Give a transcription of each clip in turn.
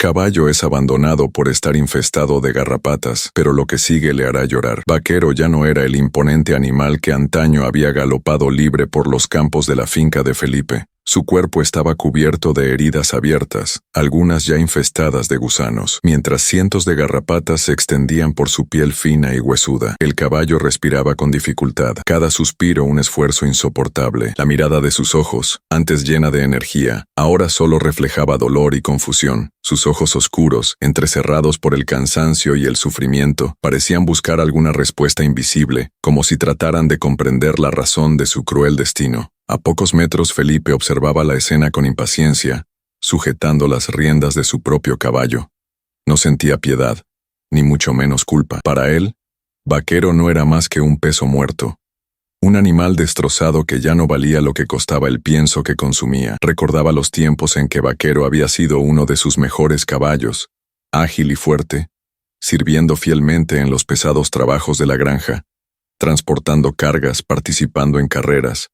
Caballo es abandonado por estar infestado de garrapatas, pero lo que sigue le hará llorar. Vaquero ya no era el imponente animal que antaño había galopado libre por los campos de la finca de Felipe. Su cuerpo estaba cubierto de heridas abiertas, algunas ya infestadas de gusanos, mientras cientos de garrapatas se extendían por su piel fina y huesuda. El caballo respiraba con dificultad, cada suspiro un esfuerzo insoportable. La mirada de sus ojos, antes llena de energía, ahora solo reflejaba dolor y confusión. Sus ojos oscuros, entrecerrados por el cansancio y el sufrimiento, parecían buscar alguna respuesta invisible, como si trataran de comprender la razón de su cruel destino. A pocos metros Felipe observaba la escena con impaciencia, sujetando las riendas de su propio caballo. No sentía piedad, ni mucho menos culpa. Para él, Vaquero no era más que un peso muerto. Un animal destrozado que ya no valía lo que costaba el pienso que consumía. Recordaba los tiempos en que Vaquero había sido uno de sus mejores caballos, ágil y fuerte, sirviendo fielmente en los pesados trabajos de la granja, transportando cargas, participando en carreras,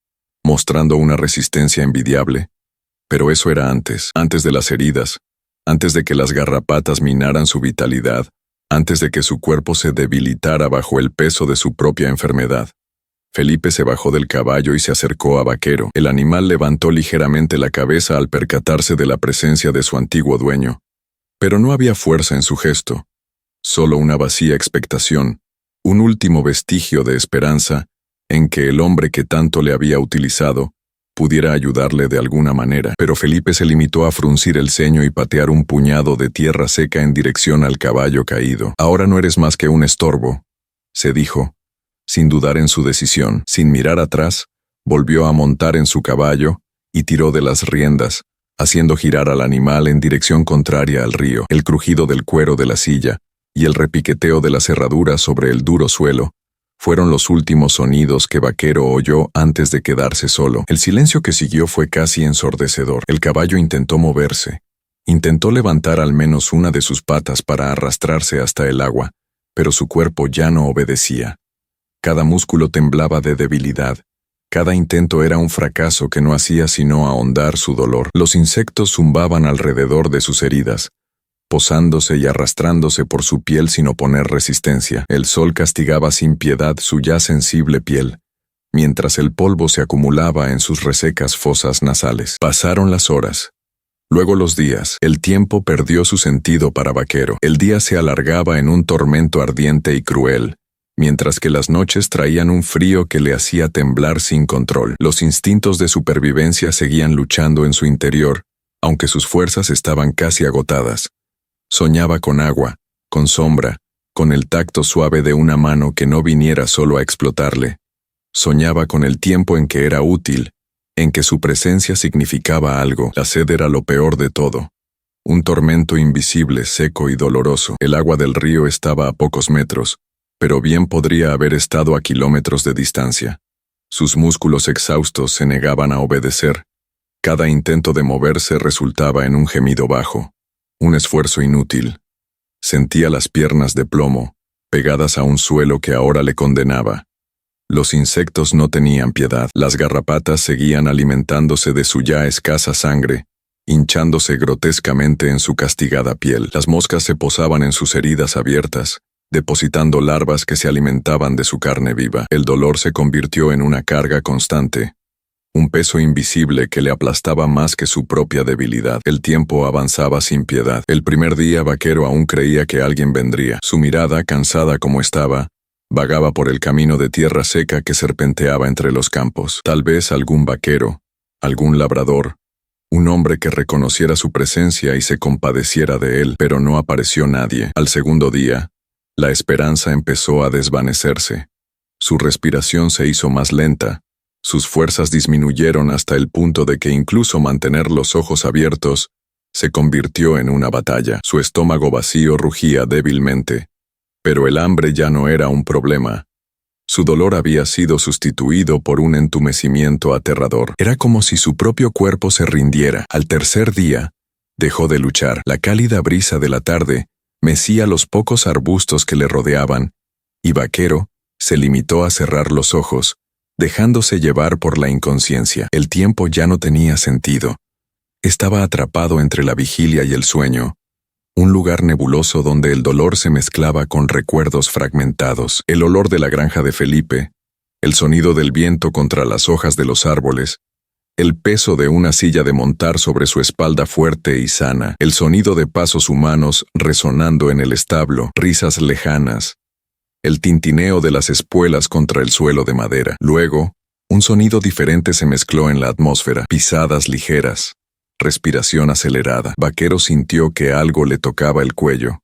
mostrando una resistencia envidiable. Pero eso era antes de las heridas, antes de que las garrapatas minaran su vitalidad, antes de que su cuerpo se debilitara bajo el peso de su propia enfermedad. Felipe se bajó del caballo y se acercó a Vaquero. El animal levantó ligeramente la cabeza al percatarse de la presencia de su antiguo dueño. Pero no había fuerza en su gesto, solo una vacía expectación, un último vestigio de esperanza en que el hombre que tanto le había utilizado pudiera ayudarle de alguna manera. Pero Felipe se limitó a fruncir el ceño y patear un puñado de tierra seca en dirección al caballo caído. «Ahora no eres más que un estorbo», se dijo, sin dudar en su decisión. Sin mirar atrás, volvió a montar en su caballo y tiró de las riendas, haciendo girar al animal en dirección contraria al río. El crujido del cuero de la silla y el repiqueteo de las herraduras sobre el duro suelo fueron los últimos sonidos que Vaquero oyó antes de quedarse solo. El silencio que siguió fue casi ensordecedor. El caballo intentó moverse. Intentó levantar al menos una de sus patas para arrastrarse hasta el agua, pero su cuerpo ya no obedecía. Cada músculo temblaba de debilidad. Cada intento era un fracaso que no hacía sino ahondar su dolor. Los insectos zumbaban alrededor de sus heridas, posándose y arrastrándose por su piel sin oponer resistencia. El sol castigaba sin piedad su ya sensible piel, mientras el polvo se acumulaba en sus resecas fosas nasales. Pasaron las horas, luego los días. El tiempo perdió su sentido para Vaquero. El día se alargaba en un tormento ardiente y cruel, mientras que las noches traían un frío que le hacía temblar sin control. Los instintos de supervivencia seguían luchando en su interior, aunque sus fuerzas estaban casi agotadas. Soñaba con agua, con sombra, con el tacto suave de una mano que no viniera solo a explotarle. Soñaba con el tiempo en que era útil, en que su presencia significaba algo. La sed era lo peor de todo. Un tormento invisible, seco y doloroso. El agua del río estaba a pocos metros, pero bien podría haber estado a kilómetros de distancia. Sus músculos exhaustos se negaban a obedecer. Cada intento de moverse resultaba en un gemido bajo. Un esfuerzo inútil. Sentía las piernas de plomo, pegadas a un suelo que ahora le condenaba. Los insectos no tenían piedad. Las garrapatas seguían alimentándose de su ya escasa sangre, hinchándose grotescamente en su castigada piel. Las moscas se posaban en sus heridas abiertas, depositando larvas que se alimentaban de su carne viva. El dolor se convirtió en una carga constante, un peso invisible que le aplastaba más que su propia debilidad. El tiempo avanzaba sin piedad. El primer día Vaquero aún creía que alguien vendría. Su mirada, cansada como estaba, vagaba por el camino de tierra seca que serpenteaba entre los campos. Tal vez algún vaquero, algún labrador, un hombre que reconociera su presencia y se compadeciera de él, pero no apareció nadie. Al segundo día, la esperanza empezó a desvanecerse. Su respiración se hizo más lenta. Sus fuerzas disminuyeron hasta el punto de que incluso mantener los ojos abiertos se convirtió en una batalla. Su estómago vacío rugía débilmente, pero el hambre ya no era un problema. Su dolor había sido sustituido por un entumecimiento aterrador. Era como si su propio cuerpo se rindiera. Al tercer día, dejó de luchar. La cálida brisa de la tarde mecía los pocos arbustos que le rodeaban, y Vaquero se limitó a cerrar los ojos, dejándose llevar por la inconsciencia. El tiempo ya no tenía sentido. Estaba atrapado entre la vigilia y el sueño, Un lugar nebuloso donde el dolor se mezclaba con recuerdos fragmentados. El olor de la granja de Felipe, el sonido del viento contra las hojas de los árboles, el peso de una silla de montar sobre su espalda fuerte y sana, el sonido de pasos humanos resonando en el establo, risas lejanas, el tintineo de las espuelas contra el suelo de madera. Luego, un sonido diferente se mezcló en la atmósfera, pisadas ligeras, respiración acelerada. Vaquero sintió que algo le tocaba el cuello.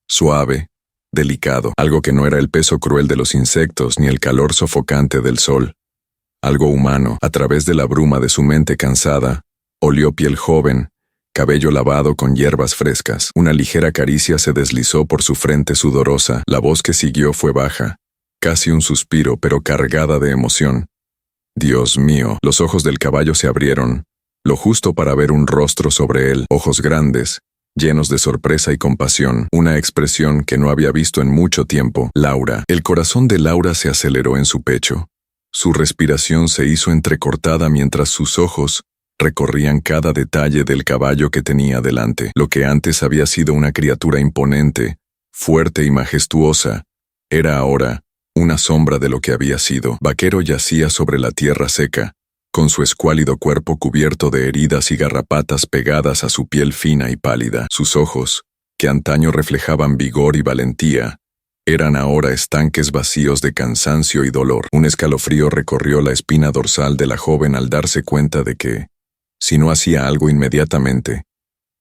Suave, delicado, algo que no era el peso cruel de los insectos ni el calor sofocante del sol. Algo humano. A través de la bruma de su mente cansada, olió piel joven, cabello lavado con hierbas frescas. Una ligera caricia se deslizó por su frente sudorosa. La voz que siguió fue baja, casi un suspiro, pero cargada de emoción. Dios mío. Los ojos del caballo se abrieron, lo justo para ver un rostro sobre él, ojos grandes, llenos de sorpresa y compasión, una expresión que no había visto en mucho tiempo. Laura. El corazón de Laura se aceleró en su pecho. Su respiración se hizo entrecortada mientras sus ojos recorrían cada detalle del caballo que tenía delante. Lo que antes había sido una criatura imponente, fuerte y majestuosa, era ahora una sombra de lo que había sido. Vaquero yacía sobre la tierra seca, con su escuálido cuerpo cubierto de heridas y garrapatas pegadas a su piel fina y pálida. Sus ojos, que antaño reflejaban vigor y valentía, eran ahora estanques vacíos de cansancio y dolor. Un escalofrío recorrió la espina dorsal de la joven al darse cuenta de que, si no hacía algo inmediatamente,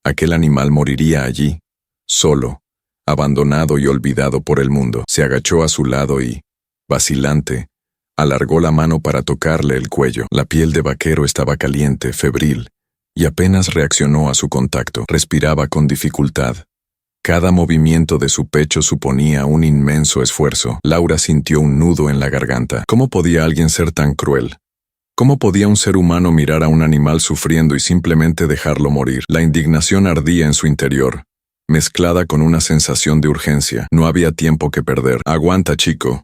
aquel animal moriría allí, solo, abandonado y olvidado por el mundo. Se agachó a su lado y, vacilante, alargó la mano para tocarle el cuello. La piel de Vaquero estaba caliente, febril, y apenas reaccionó a su contacto. Respiraba con dificultad. Cada movimiento de su pecho suponía un inmenso esfuerzo. Laura sintió un nudo en la garganta. ¿Cómo podía alguien ser tan cruel? ¿Cómo podía un ser humano mirar a un animal sufriendo y simplemente dejarlo morir? La indignación ardía en su interior, mezclada con una sensación de urgencia. No había tiempo que perder. Aguanta, chico.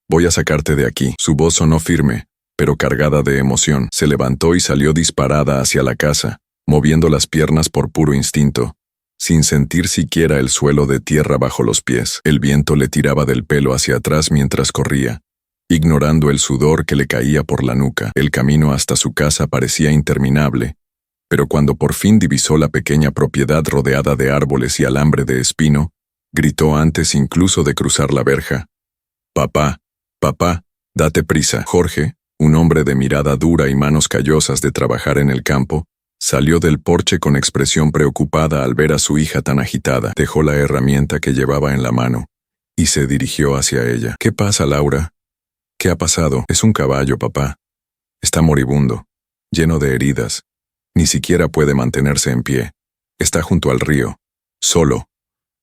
Voy a sacarte de aquí. Su voz sonó firme, pero cargada de emoción. Se levantó y salió disparada hacia la casa, moviendo las piernas por puro instinto, sin sentir siquiera el suelo de tierra bajo los pies. El viento le tiraba del pelo hacia atrás mientras corría, ignorando el sudor que le caía por la nuca. El camino hasta su casa parecía interminable, pero cuando por fin divisó la pequeña propiedad rodeada de árboles y alambre de espino, gritó antes incluso de cruzar la verja. «Papá, papá, date prisa». Jorge, un hombre de mirada dura y manos callosas de trabajar en el campo, salió del porche con expresión preocupada al ver a su hija tan agitada. Dejó la herramienta que llevaba en la mano y se dirigió hacia ella. «¿Qué pasa, Laura? ¿Qué ha pasado?» «Es un caballo, papá. Está moribundo, lleno de heridas. Ni siquiera puede mantenerse en pie. Está junto al río, solo.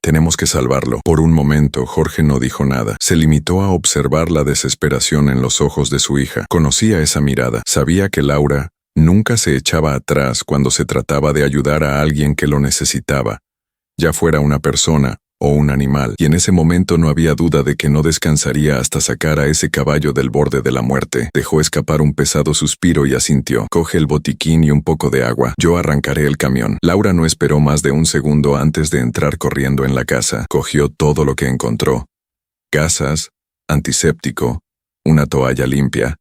Tenemos que salvarlo». Por un momento, Jorge no dijo nada. Se limitó a observar la desesperación en los ojos de su hija. Conocía esa mirada. Sabía que Laura nunca se echaba atrás cuando se trataba de ayudar a alguien que lo necesitaba, ya fuera una persona o un animal, y en ese momento no había duda de que no descansaría hasta sacar a ese caballo del borde de la muerte. Dejó escapar un pesado suspiro y asintió. «Coge el botiquín y un poco de agua. Yo arrancaré el camión». Laura no esperó más de un segundo antes de entrar corriendo en la casa. Cogió todo lo que encontró: gasas, antiséptico, una toalla limpia.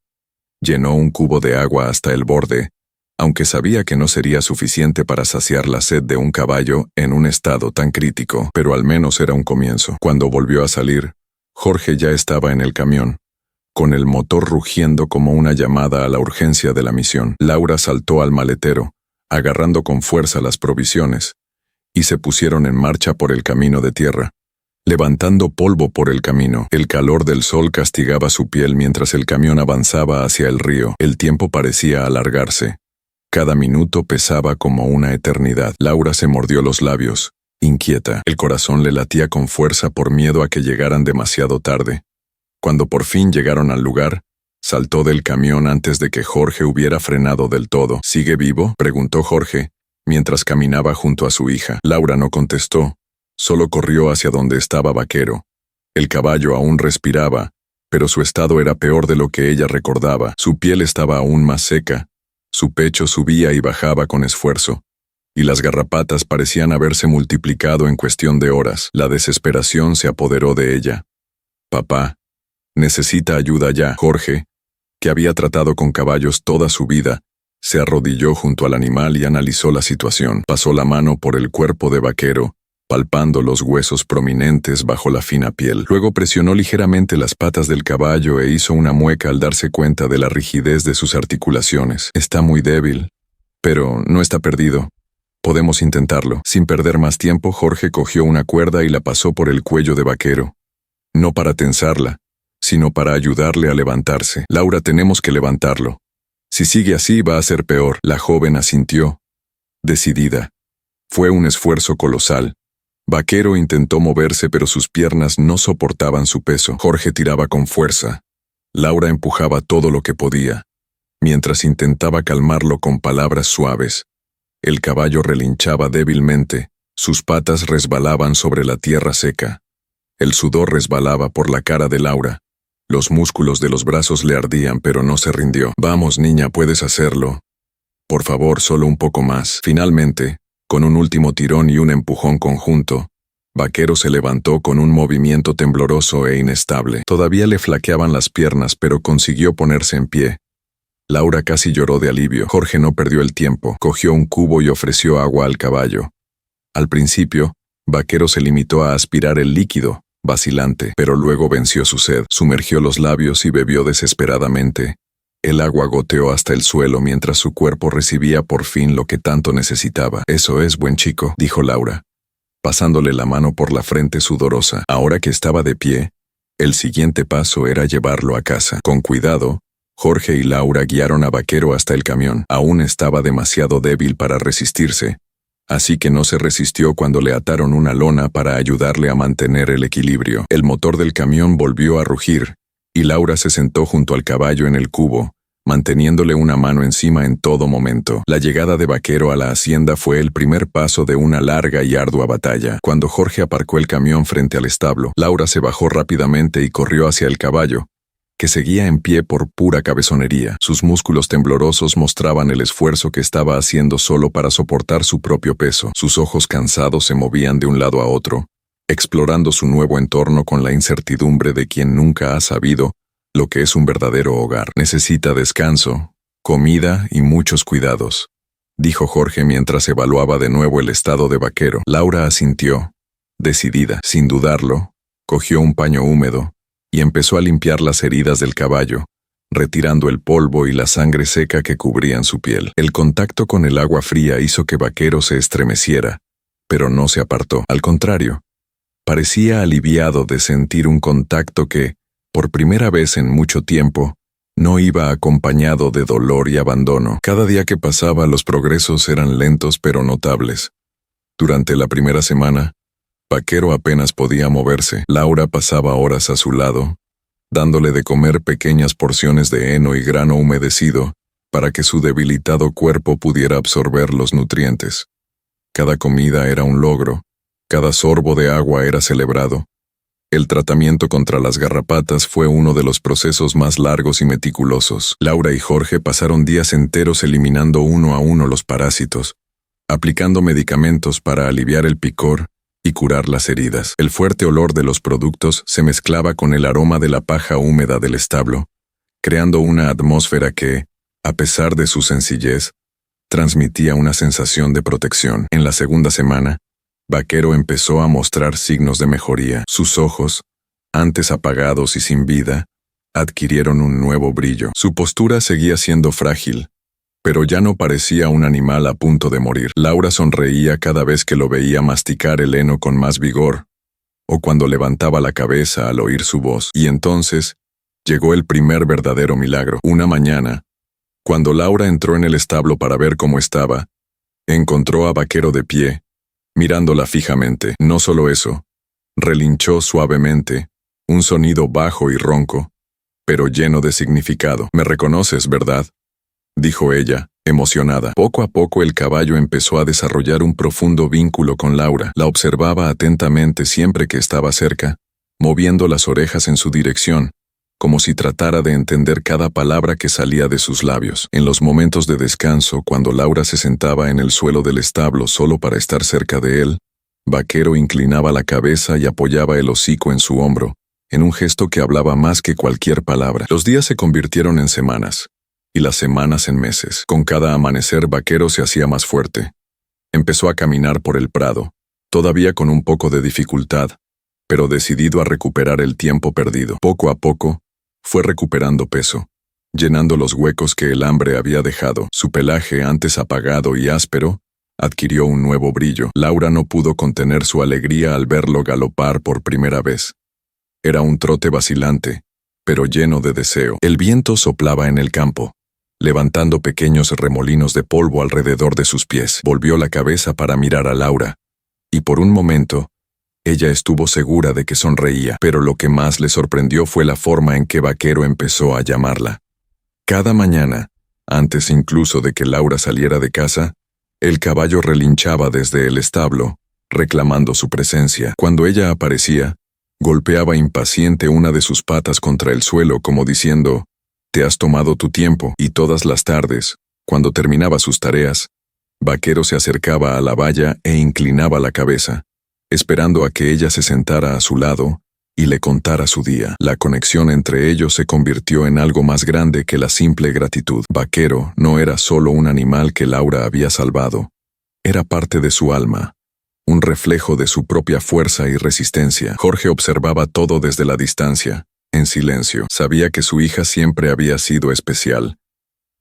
Llenó un cubo de agua hasta el borde, aunque sabía que no sería suficiente para saciar la sed de un caballo en un estado tan crítico, pero al menos era un comienzo. Cuando volvió a salir, Jorge ya estaba en el camión, con el motor rugiendo como una llamada a la urgencia de la misión. Laura saltó al maletero, agarrando con fuerza las provisiones, y se pusieron en marcha por el camino de tierra, levantando polvo por el camino. El calor del sol castigaba su piel mientras el camión avanzaba hacia el río. El tiempo parecía alargarse. Cada minuto pesaba como una eternidad. Laura se mordió los labios, inquieta. El corazón le latía con fuerza por miedo a que llegaran demasiado tarde. Cuando por fin llegaron al lugar, saltó del camión antes de que Jorge hubiera frenado del todo. «¿Sigue vivo?», preguntó Jorge, mientras caminaba junto a su hija. Laura no contestó. Solo corrió hacia donde estaba Vaquero. El caballo aún respiraba, pero su estado era peor de lo que ella recordaba. Su piel estaba aún más seca. Su pecho subía y bajaba con esfuerzo. y las garrapatas parecían haberse multiplicado en cuestión de horas. La desesperación se apoderó de ella. «Papá, necesita ayuda ya». Jorge, que había tratado con caballos toda su vida, se arrodilló junto al animal y analizó la situación. Pasó la mano por el cuerpo de Vaquero, palpando los huesos prominentes bajo la fina piel. Luego presionó ligeramente las patas del caballo e hizo una mueca al darse cuenta de la rigidez de sus articulaciones. «Está muy débil, pero no está perdido. Podemos intentarlo». Sin perder más tiempo, Jorge cogió una cuerda y la pasó por el cuello de Vaquero. No para tensarla, sino para ayudarle a levantarse. «Laura, tenemos que levantarlo. Si sigue así va a ser peor». La joven asintió, decidida. Fue un esfuerzo colosal. Vaquero intentó moverse, pero sus piernas no soportaban su peso. Jorge tiraba con fuerza. Laura empujaba todo lo que podía, mientras intentaba calmarlo con palabras suaves. El caballo relinchaba débilmente, sus patas resbalaban sobre la tierra seca. El sudor resbalaba por la cara de Laura. Los músculos de los brazos le ardían, pero no se rindió. «Vamos, niña, puedes hacerlo. Por favor, solo un poco más». Finalmente, con un último tirón y un empujón conjunto, Vaquero se levantó con un movimiento tembloroso e inestable. Todavía le flaqueaban las piernas, pero consiguió ponerse en pie. Laura casi lloró de alivio. Jorge no perdió el tiempo. Cogió un cubo y ofreció agua al caballo. Al principio, Vaquero se limitó a aspirar el líquido, vacilante, pero luego venció su sed. Sumergió los labios y bebió desesperadamente. El agua goteó hasta el suelo mientras su cuerpo recibía por fin lo que tanto necesitaba. «Eso es, buen chico», dijo Laura, pasándole la mano por la frente sudorosa. Ahora que estaba de pie, el siguiente paso era llevarlo a casa. Con cuidado, Jorge y Laura guiaron a Vaquero hasta el camión. Aún estaba demasiado débil para resistirse, así que no se resistió cuando le ataron una lona para ayudarle a mantener el equilibrio. El motor del camión volvió a rugir, y Laura se sentó junto al caballo en el cubo, manteniéndole una mano encima en todo momento. La llegada de Vaquero a la hacienda fue el primer paso de una larga y ardua batalla. Cuando Jorge aparcó el camión frente al establo, Laura se bajó rápidamente y corrió hacia el caballo, que seguía en pie por pura cabezonería. Sus músculos temblorosos mostraban el esfuerzo que estaba haciendo solo para soportar su propio peso. Sus ojos cansados se movían de un lado a otro, explorando su nuevo entorno con la incertidumbre de quien nunca ha sabido lo que es un verdadero hogar. «Necesita descanso, comida y muchos cuidados», dijo Jorge mientras evaluaba de nuevo el estado de Vaquero. Laura asintió, decidida. Sin dudarlo, cogió un paño húmedo y empezó a limpiar las heridas del caballo, retirando el polvo y la sangre seca que cubrían su piel. El contacto con el agua fría hizo que Vaquero se estremeciera, pero no se apartó. Al contrario, parecía aliviado de sentir un contacto que, por primera vez en mucho tiempo, no iba acompañado de dolor y abandono. Cada día que pasaba los progresos eran lentos pero notables. Durante la primera semana, Vaquero apenas podía moverse. Laura pasaba horas a su lado, dándole de comer pequeñas porciones de heno y grano humedecido para que su debilitado cuerpo pudiera absorber los nutrientes. Cada comida era un logro, cada sorbo de agua era celebrado. El tratamiento contra las garrapatas fue uno de los procesos más largos y meticulosos. Laura y Jorge pasaron días enteros eliminando uno a uno los parásitos, aplicando medicamentos para aliviar el picor y curar las heridas. El fuerte olor de los productos se mezclaba con el aroma de la paja húmeda del establo, creando una atmósfera que, a pesar de su sencillez, transmitía una sensación de protección. En la segunda semana, Vaquero empezó a mostrar signos de mejoría. Sus ojos, antes apagados y sin vida, adquirieron un nuevo brillo. Su postura seguía siendo frágil, pero ya no parecía un animal a punto de morir. Laura sonreía cada vez que lo veía masticar el heno con más vigor, o cuando levantaba la cabeza al oír su voz. Y entonces, llegó el primer verdadero milagro. Una mañana, cuando Laura entró en el establo para ver cómo estaba, encontró a Vaquero de pie, mirándola fijamente. No solo eso, relinchó suavemente, un sonido bajo y ronco, pero lleno de significado. «Me reconoces, ¿verdad?», dijo ella, emocionada. Poco a poco el caballo empezó a desarrollar un profundo vínculo con Laura. La observaba atentamente siempre que estaba cerca, moviendo las orejas en su dirección, como si tratara de entender cada palabra que salía de sus labios. En los momentos de descanso, cuando Laura se sentaba en el suelo del establo solo para estar cerca de él, Vaquero inclinaba la cabeza y apoyaba el hocico en su hombro, en un gesto que hablaba más que cualquier palabra. Los días se convirtieron en semanas, y las semanas en meses. Con cada amanecer, Vaquero se hacía más fuerte. Empezó a caminar por el prado, todavía con un poco de dificultad, pero decidido a recuperar el tiempo perdido. Poco a poco, fue recuperando peso, llenando los huecos que el hambre había dejado. Su pelaje, antes apagado y áspero, adquirió un nuevo brillo. Laura no pudo contener su alegría al verlo galopar por primera vez. Era un trote vacilante, pero lleno de deseo. El viento soplaba en el campo, levantando pequeños remolinos de polvo alrededor de sus pies. Volvió la cabeza para mirar a Laura, y por un momento, ella estuvo segura de que sonreía, pero lo que más le sorprendió fue la forma en que Vaquero empezó a llamarla. Cada mañana, antes incluso de que Laura saliera de casa, el caballo relinchaba desde el establo, reclamando su presencia. Cuando ella aparecía, golpeaba impaciente una de sus patas contra el suelo como diciendo, «Te has tomado tu tiempo», y todas las tardes, cuando terminaba sus tareas, Vaquero se acercaba a la valla e inclinaba la cabeza, esperando a que ella se sentara a su lado y le contara su día. La conexión entre ellos se convirtió en algo más grande que la simple gratitud. Vaquero no era solo un animal que Laura había salvado, era parte de su alma, un reflejo de su propia fuerza y resistencia. Jorge observaba todo desde la distancia, en silencio. Sabía que su hija siempre había sido especial,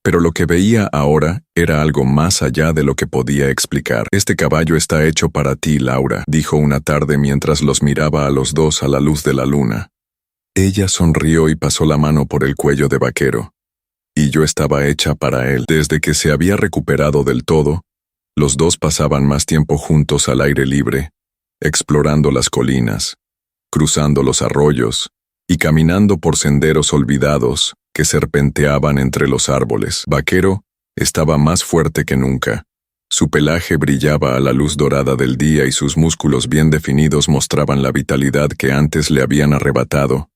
pero lo que veía ahora era algo más allá de lo que podía explicar. «Este caballo está hecho para ti, Laura», dijo una tarde mientras los miraba a los dos a la luz de la luna. Ella sonrió y pasó la mano por el cuello de Vaquero. Y yo estaba hecha para él. Desde que se había recuperado del todo, los dos pasaban más tiempo juntos al aire libre, explorando las colinas, cruzando los arroyos y caminando por senderos olvidados que serpenteaban entre los árboles. Vaquero estaba más fuerte que nunca. Su pelaje brillaba a la luz dorada del día y sus músculos bien definidos mostraban la vitalidad que antes le habían arrebatado.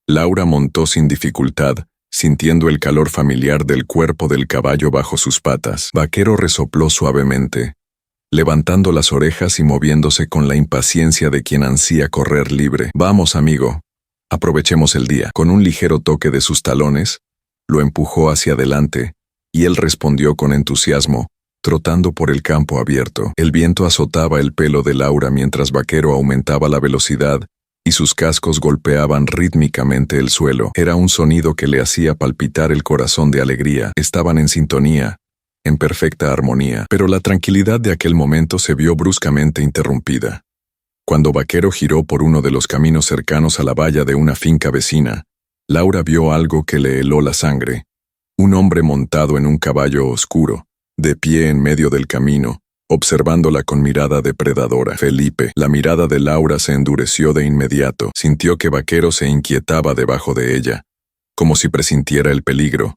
Laura montó sin dificultad, sintiendo el calor familiar del cuerpo del caballo bajo sus patas. Vaquero resopló suavemente, levantando las orejas y moviéndose con la impaciencia de quien ansía correr libre. «Vamos, amigo. Aprovechemos el día». Con un ligero toque de sus talones, lo empujó hacia adelante, y él respondió con entusiasmo, trotando por el campo abierto. El viento azotaba el pelo de Laura mientras Vaquero aumentaba la velocidad, y sus cascos golpeaban rítmicamente el suelo. Era un sonido que le hacía palpitar el corazón de alegría. Estaban en sintonía, en perfecta armonía. Pero la tranquilidad de aquel momento se vio bruscamente interrumpida. Cuando Vaquero giró por uno de los caminos cercanos a la valla de una finca vecina, Laura vio algo que le heló la sangre. Un hombre montado en un caballo oscuro, de pie en medio del camino, observándola con mirada depredadora. Felipe. La mirada de Laura se endureció de inmediato. Sintió que Vaquero se inquietaba debajo de ella, como si presintiera el peligro,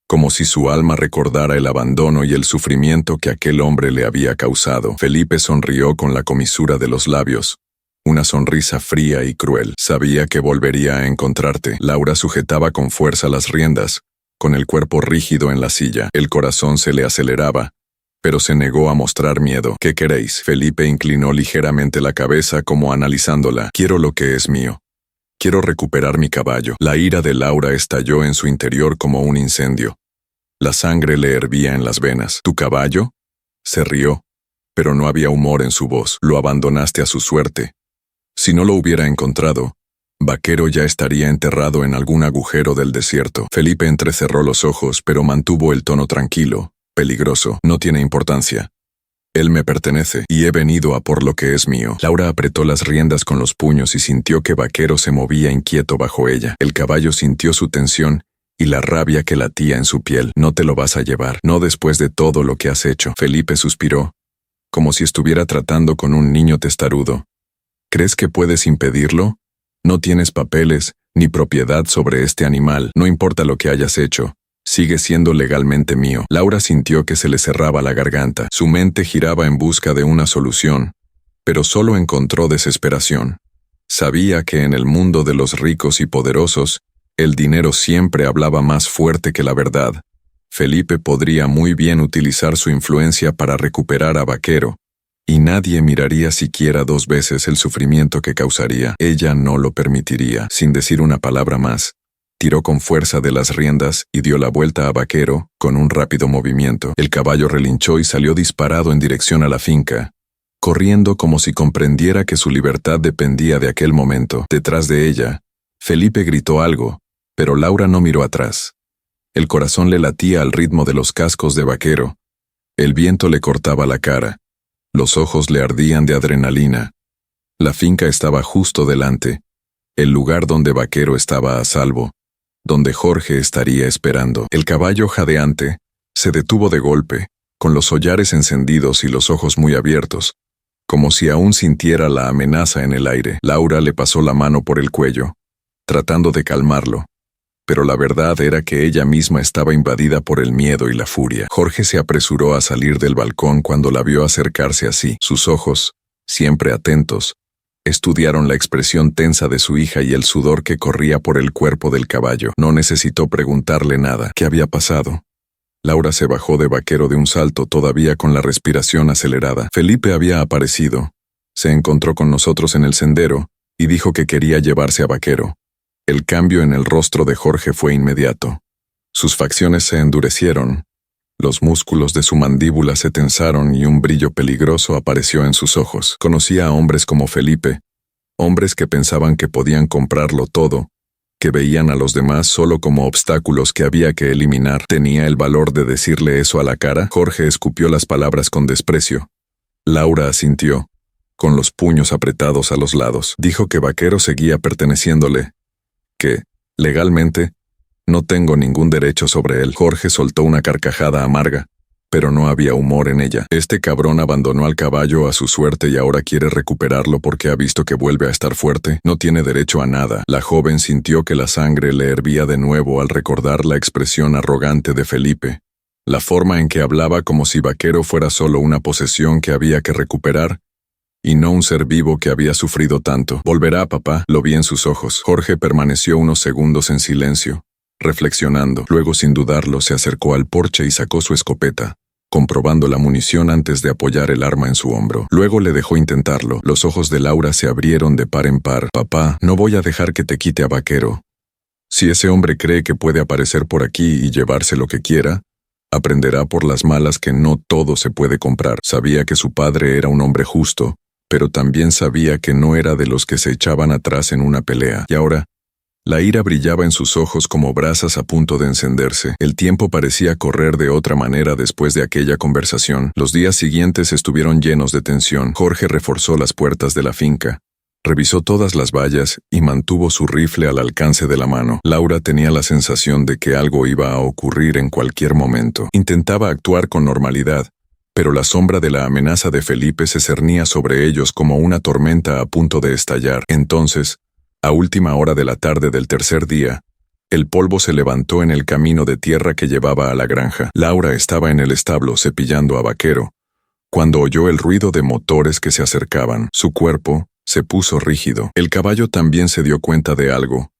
como si su alma recordara el abandono y el sufrimiento que aquel hombre le había causado. Felipe sonrió con la comisura de los labios, una sonrisa fría y cruel. «Sabía que volvería a encontrarte». Laura sujetaba con fuerza las riendas, con el cuerpo rígido en la silla. El corazón se le aceleraba, pero se negó a mostrar miedo. «¿Qué queréis?». Felipe inclinó ligeramente la cabeza como analizándola. «Quiero lo que es mío. Quiero recuperar mi caballo». La ira de Laura estalló en su interior como un incendio. La sangre le hervía en las venas. «¿Tu caballo?». Se rió, pero no había humor en su voz. «Lo abandonaste a su suerte. Si no lo hubiera encontrado, Vaquero ya estaría enterrado en algún agujero del desierto». Felipe entrecerró los ojos, pero mantuvo el tono tranquilo. «Peligroso. No tiene importancia. Él me pertenece, y he venido a por lo que es mío». Laura apretó las riendas con los puños y sintió que Vaquero se movía inquieto bajo ella. El caballo sintió su tensión y la rabia que latía en su piel. «No te lo vas a llevar. No después de todo lo que has hecho». Felipe suspiró, como si estuviera tratando con un niño testarudo. «¿Crees que puedes impedirlo? No tienes papeles ni propiedad sobre este animal. No importa lo que hayas hecho. Sigue siendo legalmente mío». Laura sintió que se le cerraba la garganta. Su mente giraba en busca de una solución, pero solo encontró desesperación. Sabía que en el mundo de los ricos y poderosos, El dinero siempre hablaba más fuerte que la verdad. Felipe podría muy bien utilizar su influencia para recuperar a Vaquero, y nadie miraría siquiera 2 veces el sufrimiento que causaría. Ella no lo permitiría. Sin decir una palabra más, tiró con fuerza de las riendas y dio la vuelta a Vaquero con un rápido movimiento. El caballo relinchó y salió disparado en dirección a la finca, corriendo como si comprendiera que su libertad dependía de aquel momento. Detrás de ella, Felipe gritó algo, pero Laura no miró atrás. El corazón le latía al ritmo de los cascos de Vaquero. El viento le cortaba la cara. Los ojos le ardían de adrenalina. La finca estaba justo delante, el lugar donde Vaquero estaba a salvo, donde Jorge estaría esperando. El caballo jadeante se detuvo de golpe, con los hollares encendidos y los ojos muy abiertos, como si aún sintiera la amenaza en el aire. Laura le pasó la mano por el cuello, tratando de calmarlo, pero la verdad era que ella misma estaba invadida por el miedo y la furia. Jorge se apresuró a salir del balcón cuando la vio acercarse así. Sus ojos, siempre atentos, estudiaron la expresión tensa de su hija y el sudor que corría por el cuerpo del caballo. No necesitó preguntarle nada. ¿Qué había pasado? Laura se bajó de Vaquero de un salto, todavía con la respiración acelerada. Felipe había aparecido. Se encontró con nosotros en el sendero y dijo que quería llevarse a Vaquero. El cambio en el rostro de Jorge fue inmediato. Sus facciones se endurecieron, los músculos de su mandíbula se tensaron y un brillo peligroso apareció en sus ojos. Conocía a hombres como Felipe, hombres que pensaban que podían comprarlo todo, que veían a los demás solo como obstáculos que había que eliminar. ¿Tenía el valor de decirle eso a la cara? Jorge escupió las palabras con desprecio. Laura asintió, con los puños apretados a los lados. Dijo que Vaquero seguía perteneciéndole, que, legalmente, no tengo ningún derecho sobre él. Jorge soltó una carcajada amarga, pero no había humor en ella. Este cabrón abandonó al caballo a su suerte y ahora quiere recuperarlo porque ha visto que vuelve a estar fuerte. No tiene derecho a nada. La joven sintió que la sangre le hervía de nuevo al recordar la expresión arrogante de Felipe, la forma en que hablaba como si Vaquero fuera solo una posesión que había que recuperar, y no un ser vivo que había sufrido tanto. «¿Volverá, papá?», lo vi en sus ojos. Jorge permaneció unos segundos en silencio, reflexionando. Luego, sin dudarlo, se acercó al porche y sacó su escopeta, comprobando la munición antes de apoyar el arma en su hombro. Luego le dejó intentarlo. Los ojos de Laura se abrieron de par en par. «Papá, no voy a dejar que te quite a Vaquero. Si ese hombre cree que puede aparecer por aquí y llevarse lo que quiera, aprenderá por las malas que no todo se puede comprar». Sabía que su padre era un hombre justo, pero también sabía que no era de los que se echaban atrás en una pelea. Y ahora, la ira brillaba en sus ojos como brasas a punto de encenderse. El tiempo parecía correr de otra manera después de aquella conversación. Los días siguientes estuvieron llenos de tensión. Jorge reforzó las puertas de la finca, revisó todas las vallas y mantuvo su rifle al alcance de la mano. Laura tenía la sensación de que algo iba a ocurrir en cualquier momento. Intentaba actuar con normalidad, pero la sombra de la amenaza de Felipe se cernía sobre ellos como una tormenta a punto de estallar. Entonces, a última hora de la tarde del tercer día, el polvo se levantó en el camino de tierra que llevaba a la granja. Laura estaba en el establo cepillando a Vaquero, cuando oyó el ruido de motores que se acercaban. Su cuerpo se puso rígido. El caballo también se dio cuenta de algo,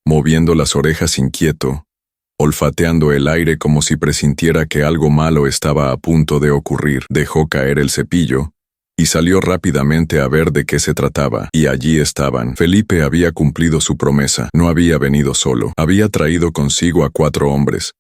moviendo las orejas inquieto, olfateando el aire como si presintiera que algo malo estaba a punto de ocurrir. Dejó caer el cepillo y salió rápidamente a ver de qué se trataba. Y allí estaban. Felipe había cumplido su promesa. No había venido solo. Había traído consigo a 4 hombres,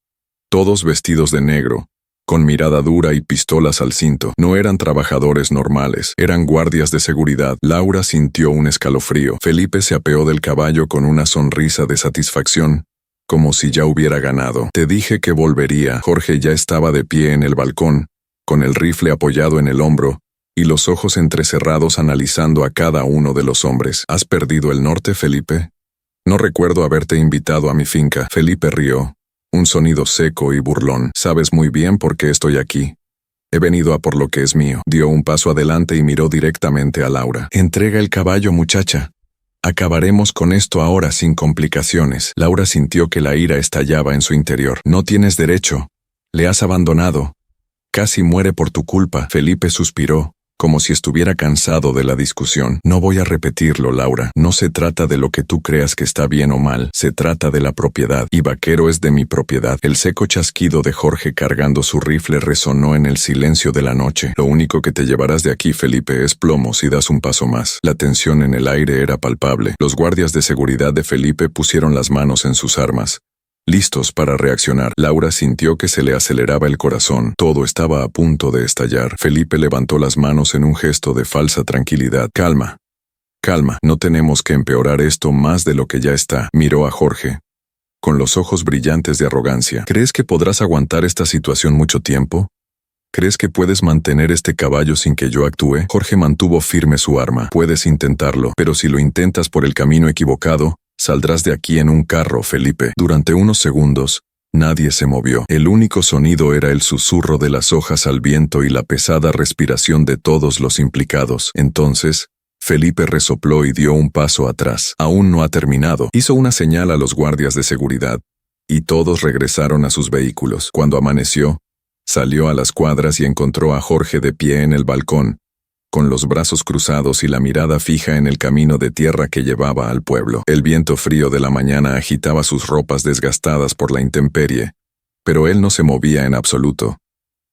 todos vestidos de negro, con mirada dura y pistolas al cinto. No eran trabajadores normales, eran guardias de seguridad. Laura sintió un escalofrío. Felipe se apeó del caballo con una sonrisa de satisfacción, como si ya hubiera ganado. «Te dije que volvería». Jorge ya estaba de pie en el balcón, con el rifle apoyado en el hombro, y los ojos entrecerrados analizando a cada uno de los hombres. «¿Has perdido el norte, Felipe? No recuerdo haberte invitado a mi finca». Felipe rió, un sonido seco y burlón. «Sabes muy bien por qué estoy aquí. He venido a por lo que es mío». Dio un paso adelante y miró directamente a Laura. «Entrega el caballo, muchacha. Acabaremos con esto ahora sin complicaciones». Laura sintió que la ira estallaba en su interior. «No tienes derecho. Le has abandonado. Casi muere por tu culpa». Felipe suspiró, como si estuviera cansado de la discusión. No voy a repetirlo, Laura. No se trata de lo que tú creas que está bien o mal. Se trata de la propiedad. Y Vaquero es de mi propiedad. El seco chasquido de Jorge cargando su rifle resonó en el silencio de la noche. Lo único que te llevarás de aquí, Felipe, es plomo si das un paso más. La tensión en el aire era palpable. Los guardias de seguridad de Felipe pusieron las manos en sus armas, listos para reaccionar. Laura sintió que se le aceleraba el corazón. Todo estaba a punto de estallar. Felipe levantó las manos en un gesto de falsa tranquilidad. Calma. Calma. No tenemos que empeorar esto más de lo que ya está. Miró a Jorge, con los ojos brillantes de arrogancia. ¿Crees que podrás aguantar esta situación mucho tiempo? ¿Crees que puedes mantener este caballo sin que yo actúe? Jorge mantuvo firme su arma. Puedes intentarlo, pero si lo intentas por el camino equivocado, saldrás de aquí en un carro, Felipe. Durante unos segundos, nadie se movió. El único sonido era el susurro de las hojas al viento y la pesada respiración de todos los implicados. Entonces, Felipe resopló y dio un paso atrás. Aún no ha terminado. Hizo una señal a los guardias de seguridad, y todos regresaron a sus vehículos. Cuando amaneció, salió a las cuadras y encontró a Jorge de pie en el balcón, con los brazos cruzados y la mirada fija en el camino de tierra que llevaba al pueblo. El viento frío de la mañana agitaba sus ropas desgastadas por la intemperie, pero él no se movía en absoluto,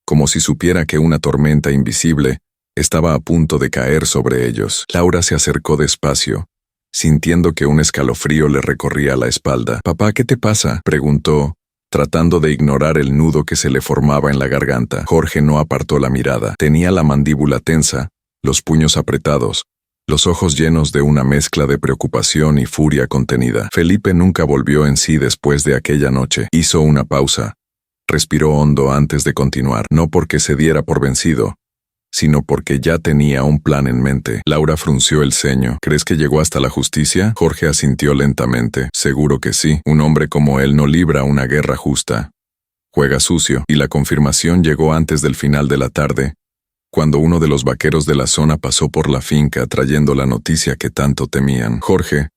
como si supiera que una tormenta invisible estaba a punto de caer sobre ellos. Laura se acercó despacio, sintiendo que un escalofrío le recorría la espalda. «Papá, ¿qué te pasa?», preguntó, tratando de ignorar el nudo que se le formaba en la garganta. Jorge no apartó la mirada. Tenía la mandíbula tensa, los puños apretados, los ojos llenos de una mezcla de preocupación y furia contenida. Felipe nunca volvió en sí después de aquella noche. Hizo una pausa. Respiró hondo antes de continuar, no porque se diera por vencido, sino porque ya tenía un plan en mente. Laura frunció el ceño. «¿Crees que llegó hasta la justicia?». Jorge asintió lentamente. «Seguro que sí. Un hombre como él no libra una guerra justa. Juega sucio». Y la confirmación llegó antes del final de la tarde, cuando uno de los vaqueros de la zona pasó por la finca trayendo la noticia que tanto temían. «Jorge,